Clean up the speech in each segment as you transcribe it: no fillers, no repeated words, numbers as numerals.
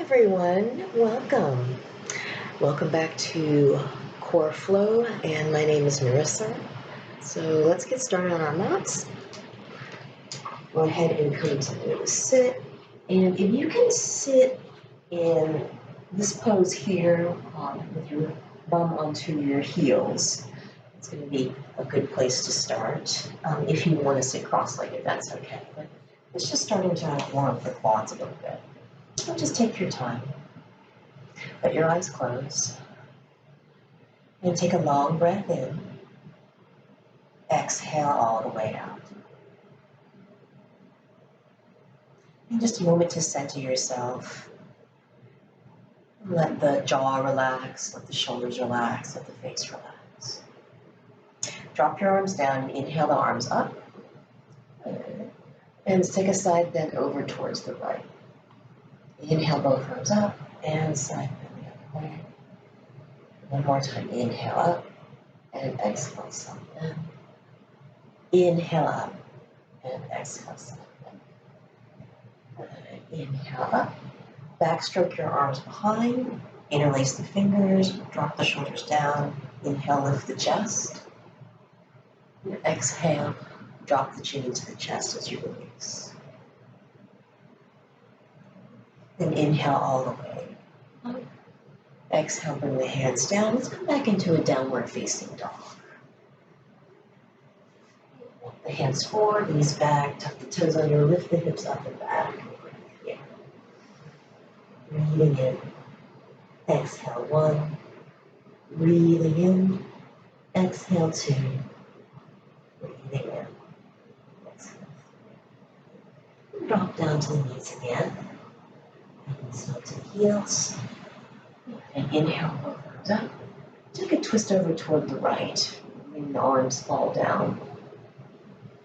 everyone, welcome. Welcome back to Core Flow, and my name is Narisara. So let's get started on our mats. Go ahead and come to sit, and if you can sit in this pose here with your bum onto your heels, it's going to be a good place to start. If you want to sit cross-legged, that's okay. But it's just starting to warm up the quads a little bit. So just take your time. Let your eyes close. And take a long breath in. Exhale all the way out. And just a moment to center yourself. Let the jaw relax, let the shoulders relax, let the face relax. Drop your arms down and inhale the arms up. And take a side bend over towards the right. Inhale both arms up and side bend the other way. One more time, inhale up and exhale, side bend. Inhale up and exhale, side bend. Inhale up, backstroke your arms behind, interlace the fingers, drop the shoulders down. Inhale, lift the chest. And exhale, drop the chin into the chest as you release. Then inhale all the way up. Exhale, bring the hands down. Let's come back into a downward facing dog. Walk the hands forward, knees back, tuck the toes under, lift the hips up and back. Yeah. Breathing in. Exhale, 1. Breathing in. Exhale, 2. Breathing in. Exhale, 3. Drop down to the knees again. And snug to the heels. And inhale, both arms up. Take a twist over toward the right. Bring the arms fall down.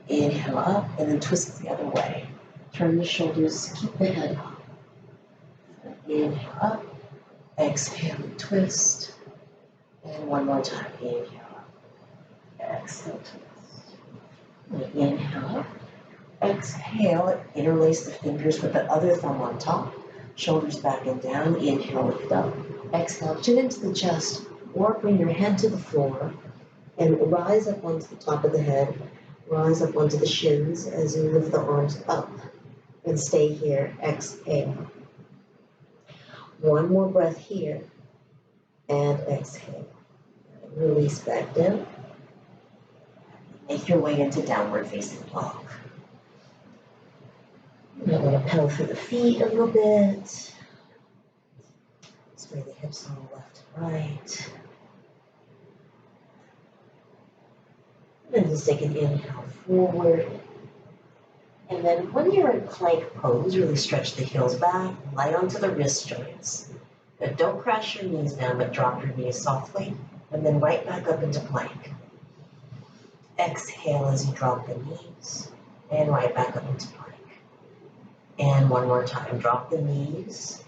Inhale up, and then twist the other way. Turn the shoulders, keep the head up. Inhale up. Exhale and twist. And one more time. Inhale up. Exhale, twist. And inhale up. Exhale, interlace the fingers with the other thumb on top. Shoulders back and down. Inhale, lift up. Exhale, chin into the chest, or bring your head to the floor and rise up onto the top of the head, rise up onto the shins as you lift the arms up and stay here. Exhale. One more breath here and exhale. Release back down. Make your way into downward facing dog. You might want to pedal through the feet a little bit. Sway the hips on the left and right. And then just take an inhale forward. And then when you're in plank pose, really stretch the heels back, light onto the wrist joints. But don't crash your knees down, but drop your knees softly. And then right back up into plank. Exhale as you drop the knees. And right back up into plank. And one more time, drop the knees.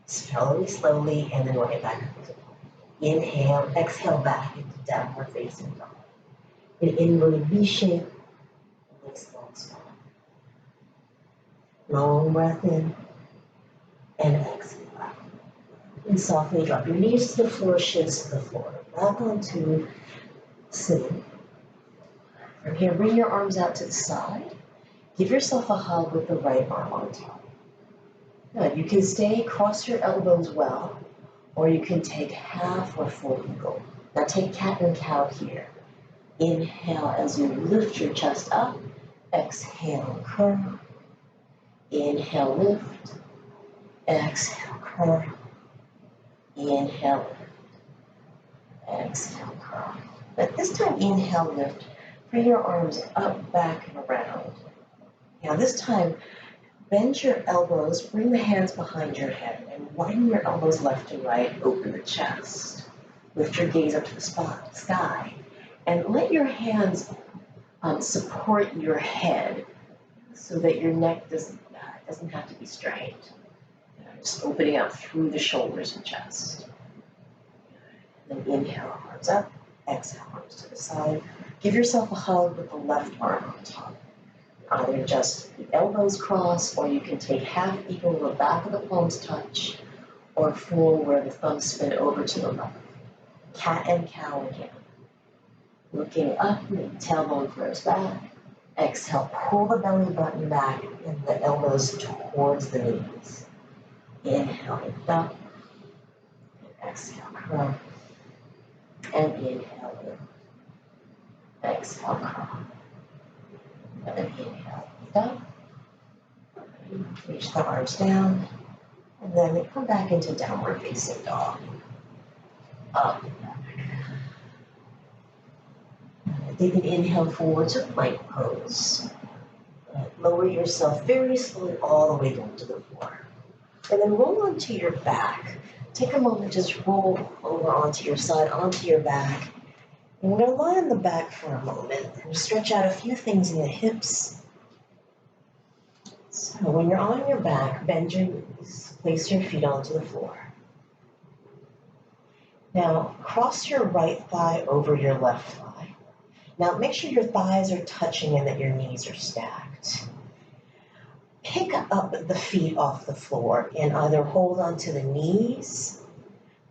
Slowly, and then right back up into plank. Inhale, exhale back into downward facing dog. An inverted V shape, nice long spine. Long breath in, and exhale out. And softly drop your knees to the floor, shins to the floor. Back onto sitting. From here, bring your arms out to the side. Give yourself a hug with the right arm on top. Good. You can stay, cross your elbows well, or you can take half or full eagle. Now take cat and cow here. Inhale as you lift your chest up. Exhale, curl. Inhale, lift. Exhale, curl. Inhale, lift. Exhale, curl. But this time, inhale, lift. Bring your arms up, back, and around. Now this time, bend your elbows, bring the hands behind your head, and widen your elbows left and right, open the chest. Lift your gaze up to the sky, and let your hands support your head so that your neck doesn't have to be strained. Just opening out through the shoulders and chest. And then inhale, arms up, exhale, arms to the side. Give yourself a hug with the left arm on top. Either just the elbows cross, or you can take half eagle, the back of the palms touch, or full where the thumbs spin over to the left. Cat and cow again. Looking up, the tailbone flares back. Exhale, pull the belly button back and the elbows towards the knees. Inhale, lift up. And exhale, curl. And inhale, lift. Exhale, curl. And inhale, lift up. Reach the arms down. And then we come back into downward facing dog. Up and back. Take an inhale forward to plank pose. Lower yourself very slowly all the way down to the floor. And then roll onto your back. Take a moment, just roll over onto your side, onto your back. And we're going to lie on the back for a moment and stretch out a few things in the hips. So when you're on your back, bend your knees, place your feet onto the floor. Now, cross your right thigh over your left thigh. Now, make sure your thighs are touching and that your knees are stacked. Pick up the feet off the floor and either hold onto the knees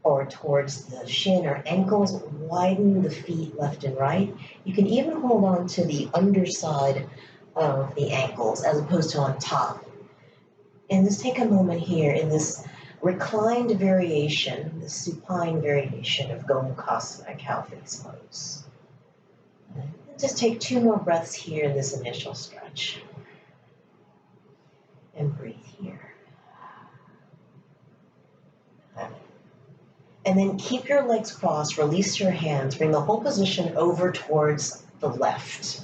or towards the shin or ankles. Widen the feet left and right. You can even hold on to the underside of the ankles as opposed to on top. And just take a moment here in this reclined variation, the supine variation of Gomukhasana, cow face pose. Just take 2 more breaths here in this initial stretch. And breathe here. And then keep your legs crossed, release your hands, bring the whole position over towards the left.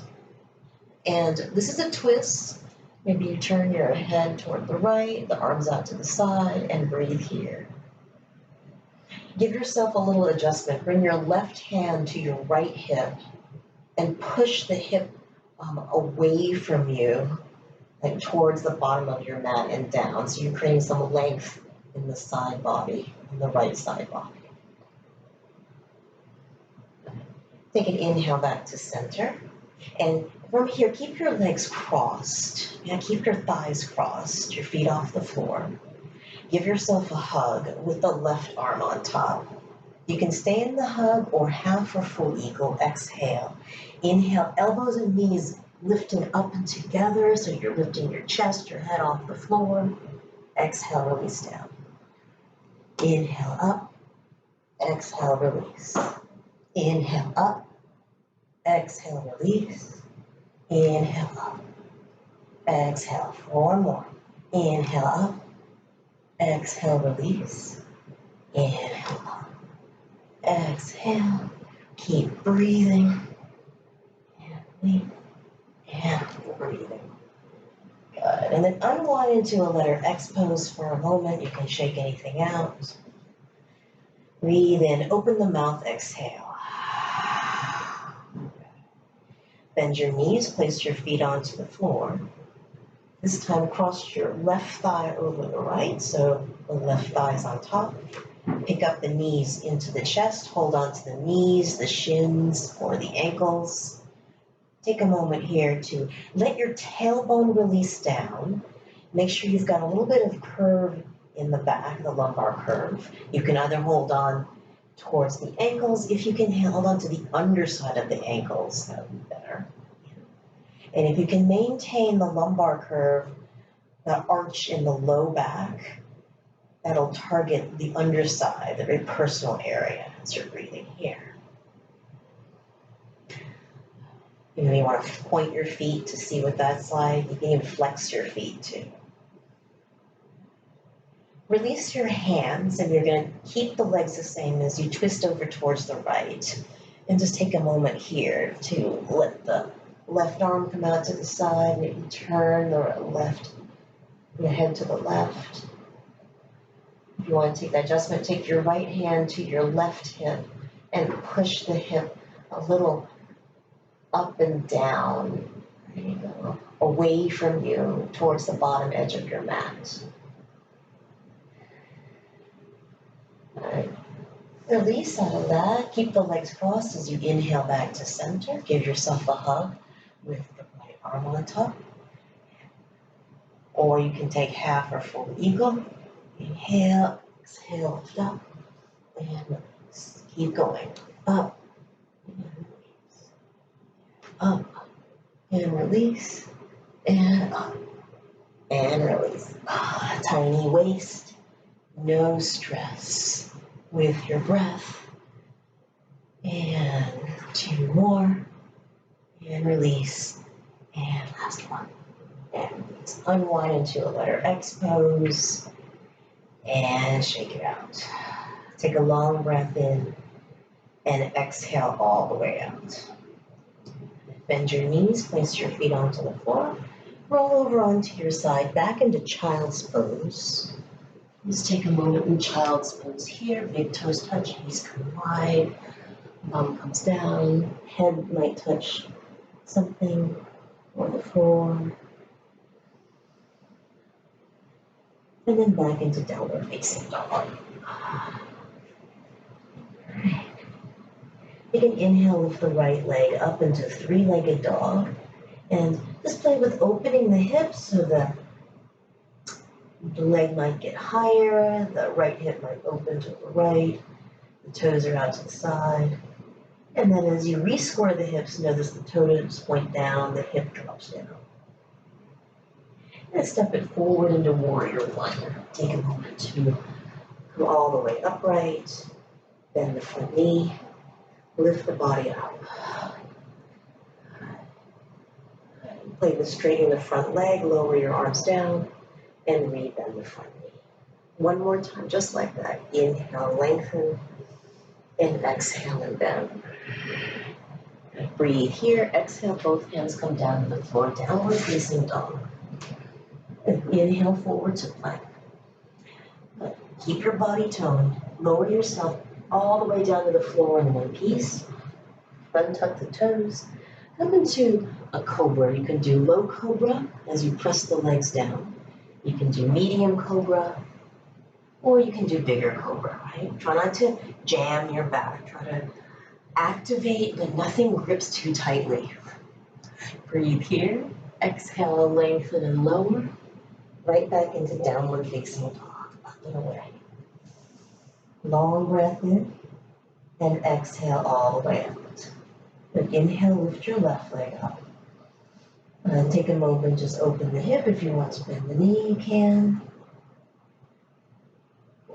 And this is a twist. Maybe you turn your head toward the right, the arms out to the side, and breathe here. Give yourself a little adjustment. Bring your left hand to your right hip and push the hip away from you, like towards the bottom of your mat and down. So you're creating some length in the side body, in the right side body. Take an inhale back to center. And from here, keep your legs crossed. Yeah, keep your thighs crossed, your feet off the floor. Give yourself a hug with the left arm on top. You can stay in the hug or half or full eagle. Exhale. Inhale, elbows and knees lifting up and together, so you're lifting your chest, your head off the floor. Exhale, release down. Inhale up. Exhale, release. Inhale up. Exhale, release. Inhale up. Exhale, 4 more. Inhale up. Exhale, release. Inhale up. Exhale. Keep breathing. And breathe. And breathing. Good. And then unwind into a letter X pose for a moment. You can shake anything out. Breathe in. Open the mouth. Exhale. Bend your knees. Place your feet onto the floor. This time cross your left thigh over the right, so the left thigh is on top. Pick up the knees into the chest, hold on to the knees, the shins, or the ankles. Take a moment here to let your tailbone release down. Make sure you've got a little bit of curve in the back, the lumbar curve. You can either hold on towards the ankles. If you can hold on to the underside of the ankles, that would be better. And if you can maintain the lumbar curve, the arch in the low back, that'll target the underside, the very personal area as you're breathing here. You may want to point your feet to see what that's like. You can even flex your feet too. Release your hands, and you're going to keep the legs the same as you twist over towards the right. And just take a moment here to let the left arm come out to the side, maybe turn the head to the left. If you want to take that adjustment, take your right hand to your left hip and push the hip a little up and down, there you go, away from you towards the bottom edge of your mat. All right. Release out of that. Keep the legs crossed as you inhale back to center. Give yourself a hug with the right arm on top. Or you can take half or full eagle. Inhale, Exhale, lift up and release. Keep going. Up and release. Up and release. And up and release. Tiny waist, no stress with your breath. And 2 more. And release. And last one. And release. Unwind into a letter X pose. And shake it out. Take a long breath in and exhale all the way out. Bend your knees, place your feet onto the floor. Roll over onto your side, back into child's pose. Just take a moment in child's pose here. Big toes touch, knees come wide. Bum comes down, head might touch something on the floor. And then back into downward facing dog. Alright. Take an inhale, lift the right leg up into 3-legged dog. And just play with opening the hips so the leg might get higher, the right hip might open to the right, the toes are out to the side. And then as you re-square the hips, notice the toes point down, the hip drops down. And step it forward into warrior one. Take a moment to come all the way upright, bend the front knee, lift the body up. Play with straightening the front leg, lower your arms down, and re-bend the front knee. One more time, just like that. Inhale, lengthen, and exhale and bend. Breathe here, exhale, both hands come down to the floor, downward facing dog. And inhale forward to plank. Keep your body toned, lower yourself all the way down to the floor in one piece. Untuck the toes, come into a cobra. You can do low cobra as you press the legs down. You can do medium cobra, or you can do bigger cobra, right? Try not to jam your back. Try to activate, but nothing grips too tightly. Breathe here. Exhale, lengthen and lower. Right back into downward facing dog. Up and away. Long breath in and exhale all the way out. And inhale, lift your left leg up. And take a moment, just open the hip. If you want to bend the knee, you can.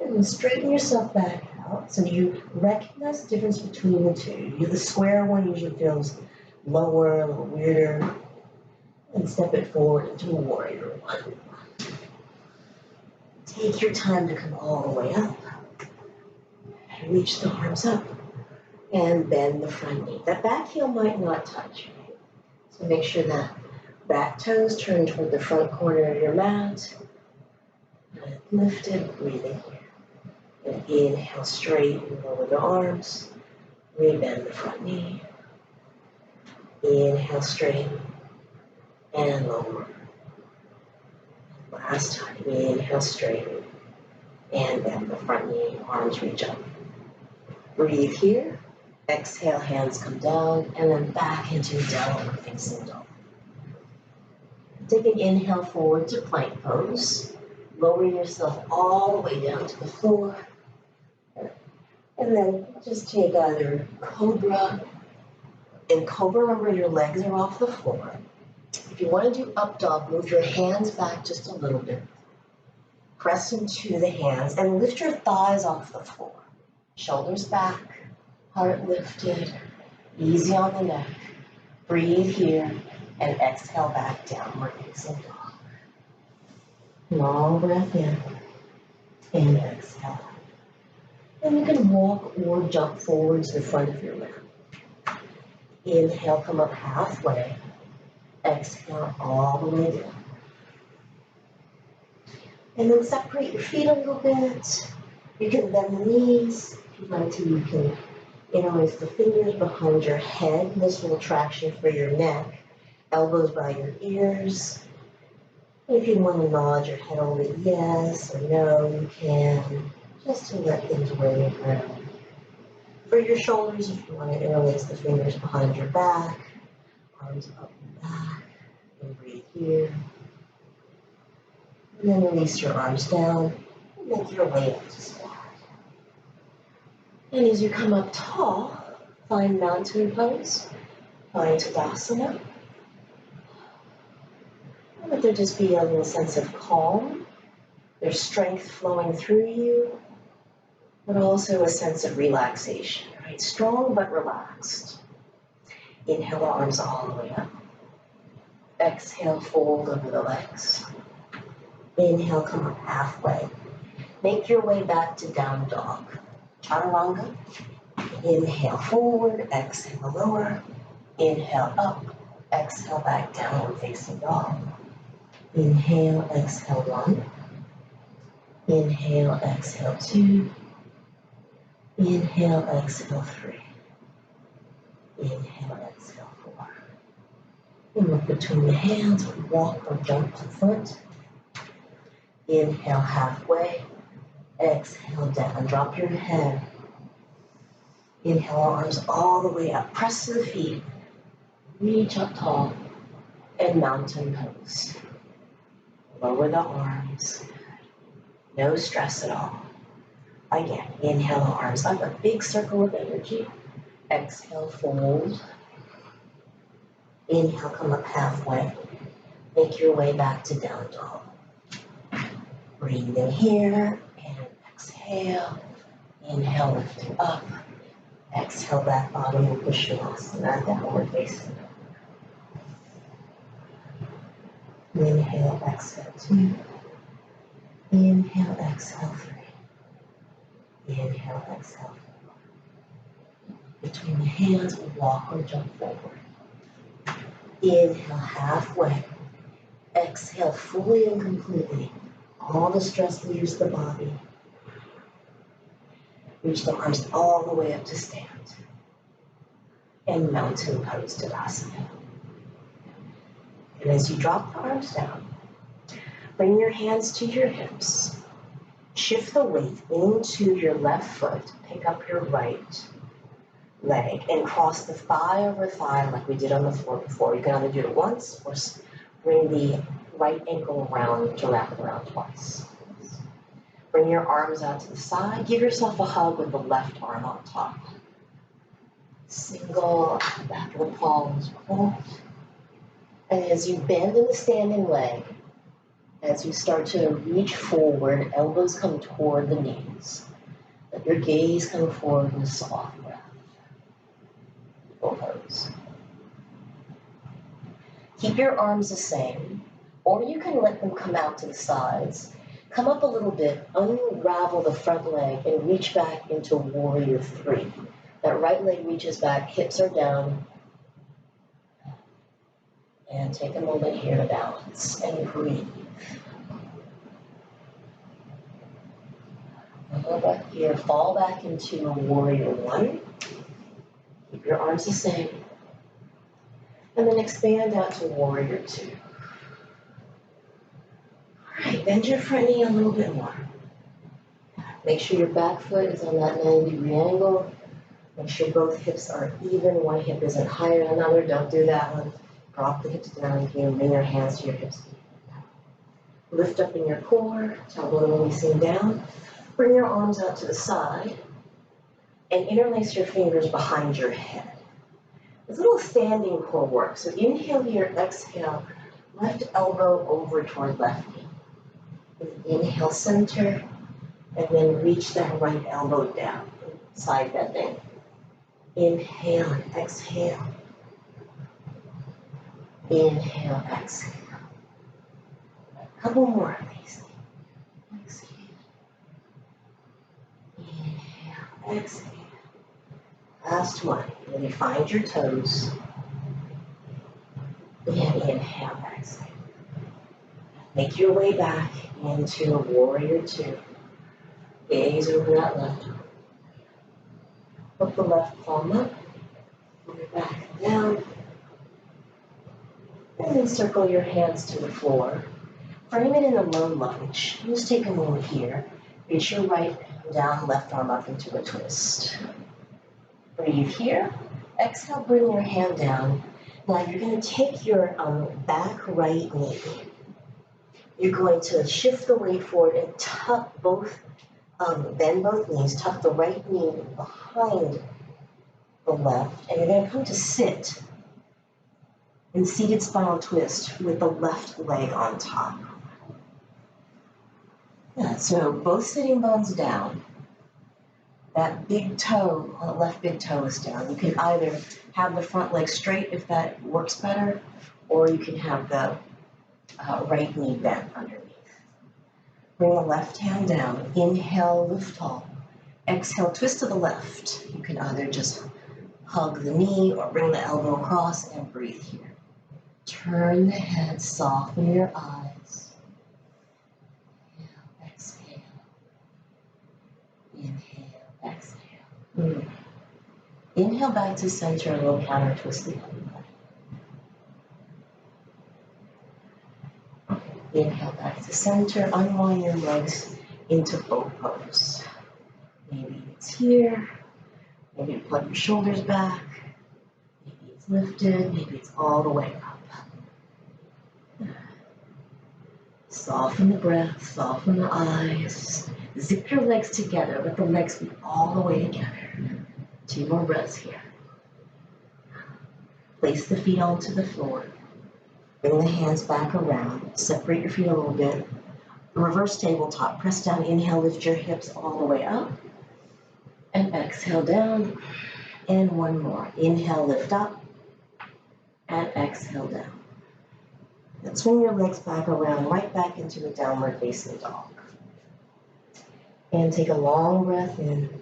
And straighten yourself back out. So you recognize the difference between the two. The square one usually feels lower, a little weirder. And step it forward into a warrior one. Take your time to come all the way up. Reach the arms up. And bend the front knee. That back heel might not touch, right? So make sure that back toes turn toward the front corner of your mat. And lift it, breathing here. And inhale straight and lower the arms. Rebend the front knee. Inhale straight and lower. Last time, inhale straight and bend the front knee, arms reach up. Breathe here. Exhale, hands come down, and then back into downward facing dog. Take an inhale forward to plank pose. Lower yourself all the way down to the floor. And then just take either cobra. In cobra, remember your legs are off the floor. If you want to do up dog, move your hands back just a little bit. Press into the hands and lift your thighs off the floor. Shoulders back. Heart lifted, easy on the neck. Breathe here and exhale back downward facing dog. Long breath in and exhale. And you can walk or jump forward to the front of your mat. Inhale, come up halfway. Exhale all the way down. And then separate your feet a little bit. You can bend the knees. If you'd like to, you can interlace the fingers behind your head. This little traction for your neck. Elbows by your ears. If you want to nod your head only yes or no, you can. Just to let things weigh around. For your shoulders, if you want to interlace the fingers behind your back. Arms up and back. And breathe here. And then release your arms down. Make your way up to squat. And as you come up tall, find mountain pose, find Tadasana. And let there just be a little sense of calm. There's strength flowing through you, but also a sense of relaxation, right? Strong but relaxed. Inhale the arms all the way up. Exhale, fold over the legs. Inhale, come up halfway. Make your way back to down dog. Chaturanga. Inhale forward, exhale lower. Inhale up, exhale back downward facing dog. Inhale, exhale 1. Inhale, exhale 2. Inhale, exhale 3. Inhale, exhale 4. And look between the hands, walk or jump to front. Inhale halfway. Exhale down, drop your head. Inhale, arms all the way up. Press to the feet. Reach up tall. And mountain pose. Lower the arms. No stress at all. Again, inhale the arms up, a big circle of energy. Exhale, fold. Inhale, come up halfway. Make your way back to down dog. Breathe in here and exhale. Inhale, lifting up. Exhale, back bottom and push Shavasana, downward facing. Inhale, exhale 2. Inhale, exhale 3. Inhale, exhale 4. Between the hands, we walk or jump forward. Inhale halfway. Exhale fully and completely. All the stress leaves the body. Reach the arms all the way up to stand. And mountain pose Tadasana. And as you drop the arms down, bring your hands to your hips. Shift the weight into your left foot. Pick up your right leg and cross the thigh over thigh like we did on the floor before. You can either do it once or bring the right ankle around to wrap it around twice. Bring your arms out to the side. Give yourself a hug with the left arm on top. Single back of the palms pull. And as you bend in the standing leg, as you start to reach forward, elbows come toward the knees. Let your gaze come forward in a soft breath. Full pose. Keep your arms the same, or you can let them come out to the sides. Come up a little bit, unravel the front leg, and reach back into warrior 3. That right leg reaches back, hips are down. And take a moment here to balance and breathe. Go back here, fall back into warrior 1. Keep your arms the same. And then expand out to warrior 2. All right, bend your front knee a little bit more. Make sure your back foot is on that 90-degree angle. Make sure both hips are even. One hip isn't higher than another. Don't do that one. Drop the hips down here and bring your hands to your hips. Lift up in your core, tailbone releasing down. Bring your arms out to the side and interlace your fingers behind your head. This little standing core work. So inhale here, exhale, left elbow over toward left knee. Inhale, center, and then reach that right elbow down, side bending. Inhale and exhale. Inhale, exhale. A couple more of these. Exhale. Inhale, exhale. Last one. Really find your toes. And inhale, exhale. Make your way back into a warrior 2. Gaze over that left arm. Put the left palm up. Pull your back down. And then circle your hands to the floor. Frame it in a low lunge. Just take a moment here. Reach your right arm down, left arm up into a twist. Breathe here. Exhale, bring your hand down. Now you're going to take your back right knee You're going to shift the weight forward and tuck both, bend both knees, tuck the right knee behind the left, and you're going to come to sit in seated spinal twist with the left leg on top. Yeah, so both sitting bones down. That big toe, the left big toe is down. You can either have the front leg straight if that works better, or you can have the right knee bent underneath. Bring the left hand down. Inhale, lift tall. Exhale, twist to the left. You can either just hug the knee or bring the elbow across and breathe here. Turn the head, soften your eyes. Inhale, exhale. Inhale, exhale. Inhale back to center, a little counter twist the other way. Inhale back to center, unwind your legs into boat pose. Maybe it's here, maybe you plug your shoulders back, maybe it's lifted, maybe it's all the way up. Soften the breath, soften the eyes. Zip your legs together, let the legs be all the way together. 2 more breaths here. Place the feet onto the floor. Bring the hands back around. Separate your feet a little bit. Reverse tabletop. Press down. Inhale, lift your hips all the way up. And exhale down. And one more. Inhale, lift up. And exhale down. And swing your legs back around, right back into a downward facing dog. And take a long breath in.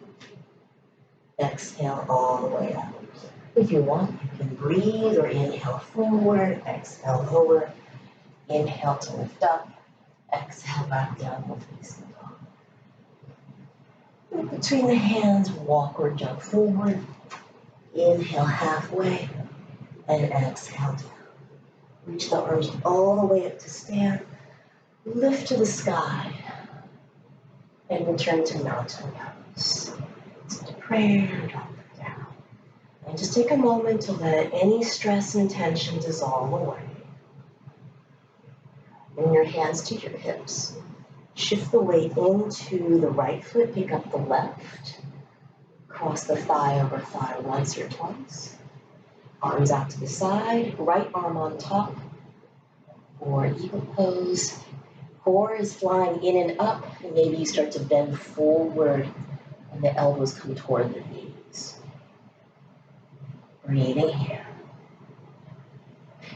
Exhale all the way out. If you want, you can breathe or inhale forward, exhale lower, inhale to lift up, exhale back downward facing dog. Between the hands, walk or jump forward, inhale halfway, and exhale down. Reach the arms all the way up to stand, lift to the sky, and return to mountain pose. To prayer, drop it down. And just take a moment to let any stress and tension dissolve away. Bring your hands to your hips. Shift the weight into the right foot, pick up the left. Cross the thigh over thigh once or twice. Arms out to the side, right arm on top. Or eagle pose. Core is flying in and up, and maybe you start to bend forward and the elbows come toward the knees. Breathing here.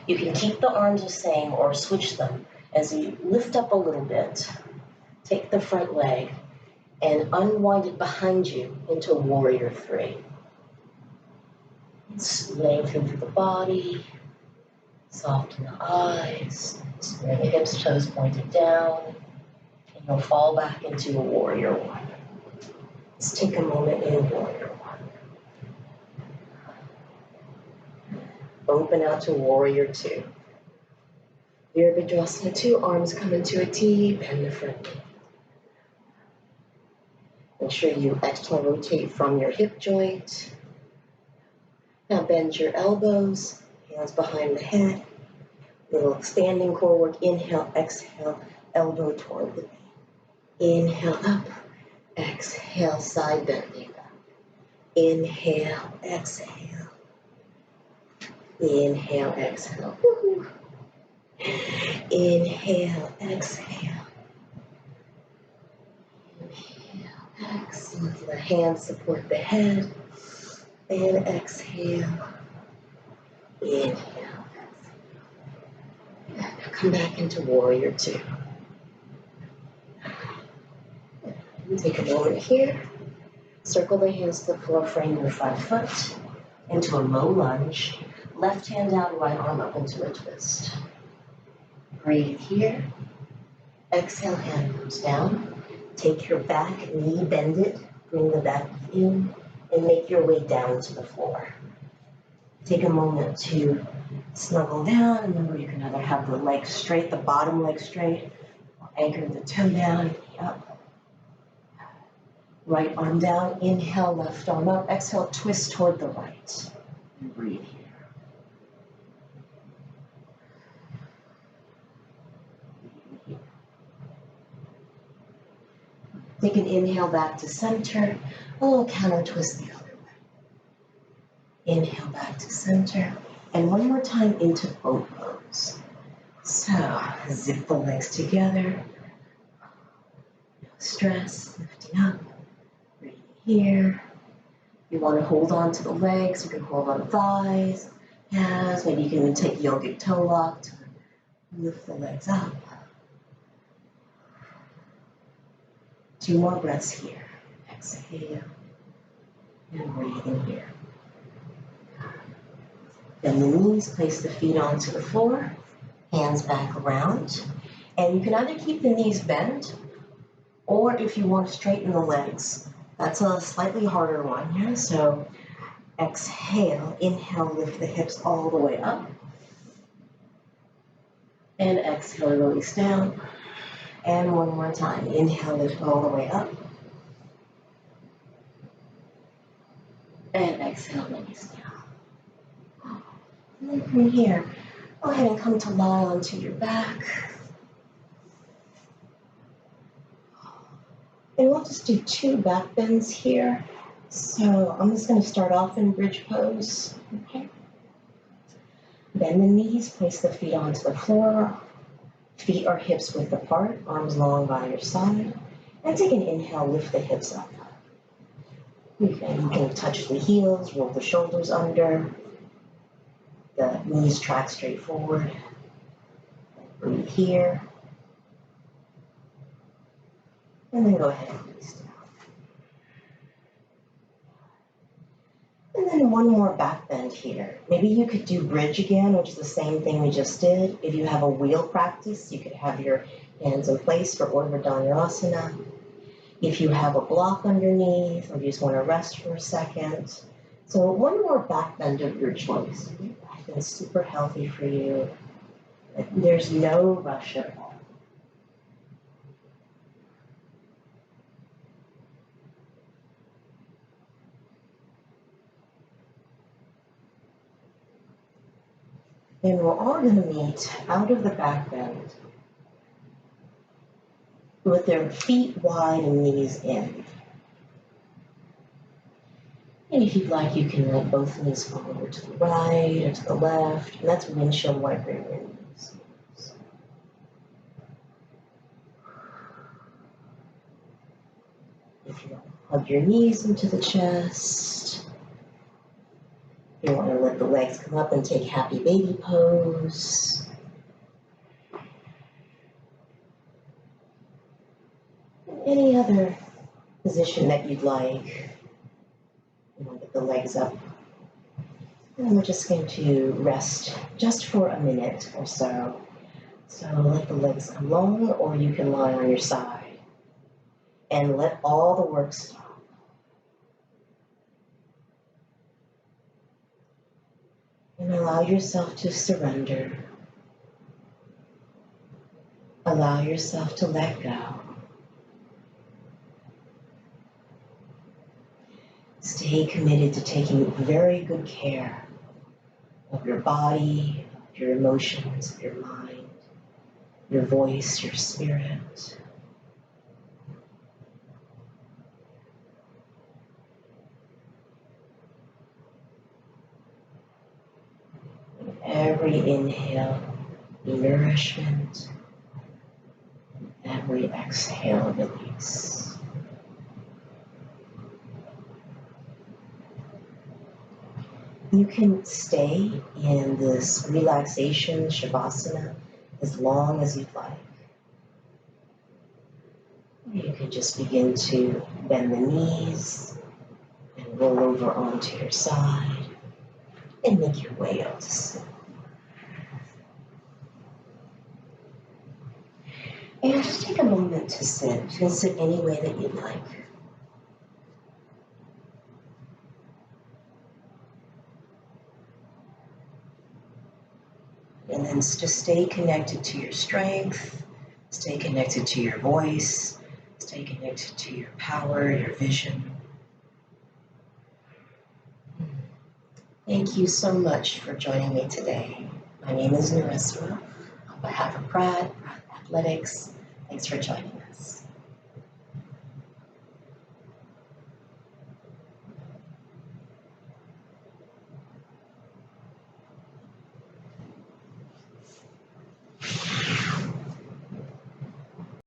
You can keep the arms the same or switch them as you lift up a little bit. Take the front leg and unwind it behind you into warrior 3. Lengthen through the body, soften the eyes, bring the hips, toes pointed down, and you'll fall back into a warrior 1. Let's take a moment in warrior 1. Open out to warrior 2. Virabhadrasana 2, arms come into a T, bend the front knee. Make sure you external rotate from your hip joint. Now bend your elbows, hands behind the head. Little standing core work. Inhale, exhale, elbow toward the knee. Inhale up, exhale, side bending back. Inhale, exhale. Inhale, exhale. Woo-hoo. Inhale, exhale. Inhale, excellent. The hands support the head. And exhale. Inhale, exhale. Now come back into warrior 2. Take a moment here. Circle the hands to the floor, frame your front foot into a low lunge. Left hand down, right arm up into a twist. Breathe here. Exhale, hand comes down. Take your back knee, bend it. Bring the back in and make your way down to the floor. Take a moment to snuggle down. Remember, you can either have the legs straight, the bottom leg straight, or anchor the toe down, knee up. Right arm down. Inhale, left arm up. Exhale, twist toward the right. And breathe here. Take an inhale back to center. A little counter twist the other way. Inhale back to center. And one more time into boat pose. So zip the legs together. No stress, lifting up, breathing here. You want to hold on to the legs, you can hold on the thighs, calves, maybe you can even take yogic toe lock to lift the legs up. 2 more breaths here. Exhale, and breathe in here. Bend the knees, place the feet onto the floor, hands back around. And you can either keep the knees bent, or if you want to straighten the legs, that's a slightly harder one here. So exhale, inhale, lift the hips all the way up. And exhale, release down. And one more time, inhale, lift all the way up. And exhale, release down. And then from here, go ahead and come to lie onto your back. And we'll just do 2 back bends here. So I'm just going to start off in bridge pose. Okay. Bend the knees, place the feet onto the floor. Feet or hips width apart, arms long by your side. And take an inhale, lift the hips up. You can touch the heels, roll the shoulders under. The knees track straight forward. Breathe here. And then go ahead and release down. And then one more back bend here. Maybe you could do bridge again, which is the same thing we just did. If you have a wheel practice, you could have your hands in place for Urdhva Dhanurasana. If you have a block underneath, or you just want to rest for a second. So one more back bend of your choice. I think it's super healthy for you. There's no rush at all. And we're all going to meet out of the back bend with their feet wide and knees in. And if you'd like, you can let both knees fall over to the right or to the left, and that's windshield wipering your knees. If you want to hug your knees into the chest, you want to let the legs come up and take happy baby pose. Any other position that you'd like. You want to get the legs up. And then we're just going to rest just for a minute or so. So let the legs come long, or you can lie on your side. And let all the work stop. And allow yourself to surrender. Allow yourself to let go. Stay committed to taking very good care of your body, of your emotions, of your mind, your voice, your spirit. Every inhale, nourishment. Every exhale, release. You can stay in this relaxation shavasana as long as you'd like. You can just begin to bend the knees and roll over onto your side and make your way up to sit. And just take a moment to sit. You can sit any way that you'd like. And then just stay connected to your strength, stay connected to your voice, stay connected to your power, your vision. Thank you so much for joining me today. My name is Narisara. On behalf of Pratt Athletics, thanks for joining me.